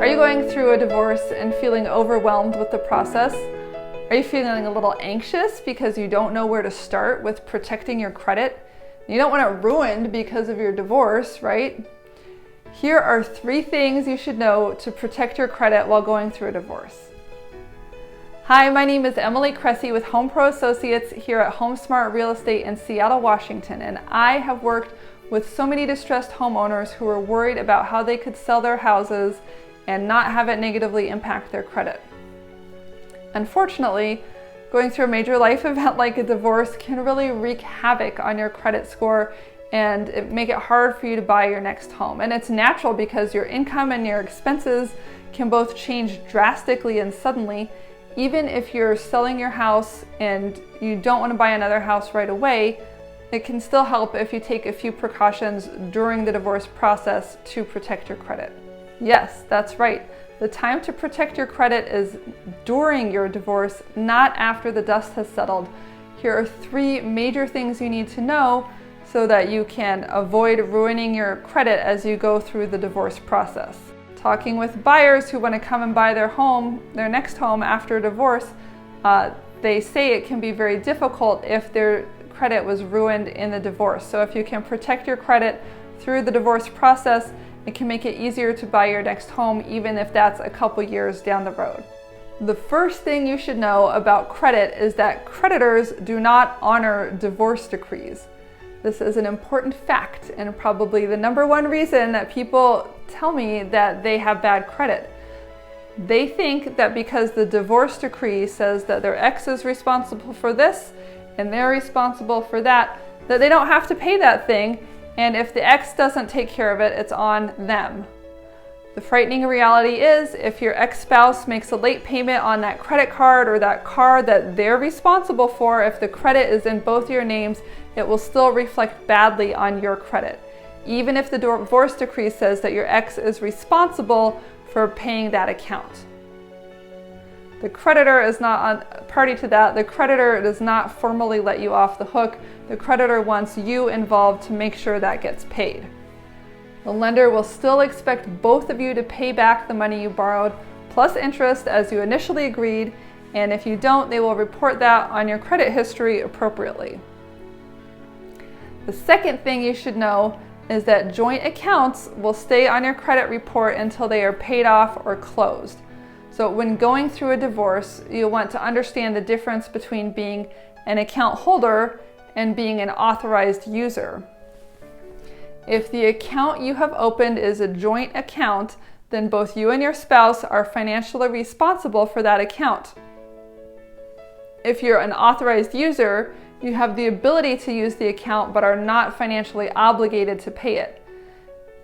Are you going through a divorce and feeling overwhelmed with the process? Are you feeling a little anxious because you don't know where to start with protecting your credit? You don't want it ruined because of your divorce, right? Here are 3 things you should know to protect your credit while going through a divorce. Hi, my name is Emily Cressey with HomePro Associates here at HomeSmart Real Estate in Seattle, Washington, and I have worked with so many distressed homeowners who are worried about how they could sell their houses and not have it negatively impact their credit. Unfortunately, going through a major life event like a divorce can really wreak havoc on your credit score and make it hard for you to buy your next home. And it's natural because your income and your expenses can both change drastically and suddenly. Even if you're selling your house and you don't want to buy another house right away, it can still help if you take a few precautions during the divorce process to protect your credit. Yes, that's right. The time to protect your credit is during your divorce, not after the dust has settled. Here are 3 major things you need to know so that you can avoid ruining your credit as you go through the divorce process. Talking with buyers who want to come and buy their next home after a divorce, they say it can be very difficult if their credit was ruined in the divorce. So if you can protect your credit through the divorce process, it can make it easier to buy your next home, even if that's a couple years down the road. The first thing you should know about credit is that creditors do not honor divorce decrees. This is an important fact and probably the #1 reason that people tell me that they have bad credit. They think that because the divorce decree says that their ex is responsible for this and they're responsible for that, that they don't have to pay that thing, and if the ex doesn't take care of it, it's on them. The frightening reality is if your ex-spouse makes a late payment on that credit card or that car that they're responsible for, if the credit is in both your names, it will still reflect badly on your credit, even if the divorce decree says that your ex is responsible for paying that account. The creditor is not a party to that. The creditor does not formally let you off the hook. The creditor wants you involved to make sure that gets paid. The lender will still expect both of you to pay back the money you borrowed, plus interest as you initially agreed, and if you don't, they will report that on your credit history appropriately. The second thing you should know is that joint accounts will stay on your credit report until they are paid off or closed. So when going through a divorce, you'll want to understand the difference between being an account holder and being an authorized user. If the account you have opened is a joint account, then both you and your spouse are financially responsible for that account. If you're an authorized user, you have the ability to use the account but are not financially obligated to pay it.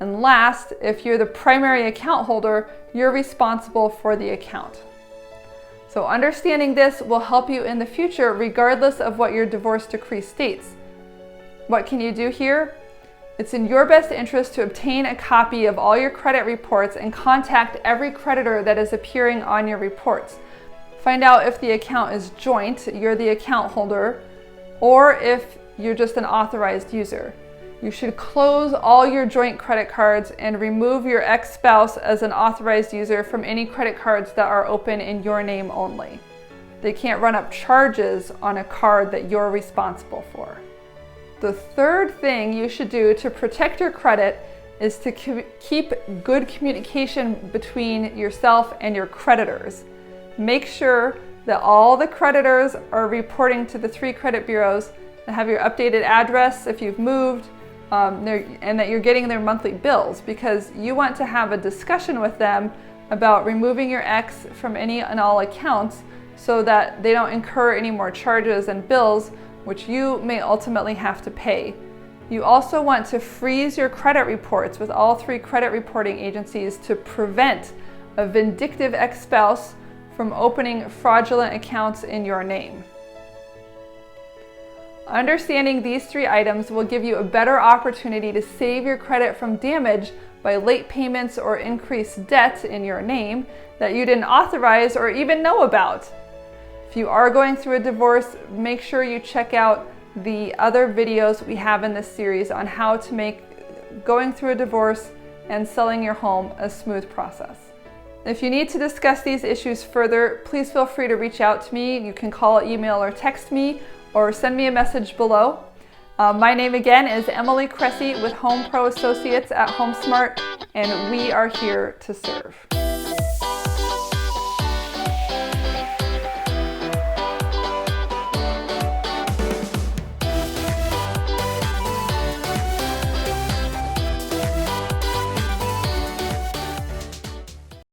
And last, if you're the primary account holder, you're responsible for the account. So understanding this will help you in the future regardless of what your divorce decree states. What can you do here? It's in your best interest to obtain a copy of all your credit reports and contact every creditor that is appearing on your reports. Find out if the account is joint, you're the account holder, or if you're just an authorized user. You should close all your joint credit cards and remove your ex-spouse as an authorized user from any credit cards that are open in your name only. They can't run up charges on a card that you're responsible for. The third thing you should do to protect your credit is to keep good communication between yourself and your creditors. Make sure that all the creditors are reporting to the 3 credit bureaus and have your updated address if you've moved, and that you're getting their monthly bills, because you want to have a discussion with them about removing your ex from any and all accounts so that they don't incur any more charges and bills which you may ultimately have to pay. You also want to freeze your credit reports with all 3 credit reporting agencies to prevent a vindictive ex-spouse from opening fraudulent accounts in your name. Understanding these 3 items will give you a better opportunity to save your credit from damage by late payments or increased debt in your name that you didn't authorize or even know about. If you are going through a divorce, make sure you check out the other videos we have in this series on how to make going through a divorce and selling your home a smooth process. If you need to discuss these issues further, please feel free to reach out to me. You can call, email, or text me, or send me a message below. My name again is Emily Cressey with HomePro Associates at HomeSmart, and we are here to serve.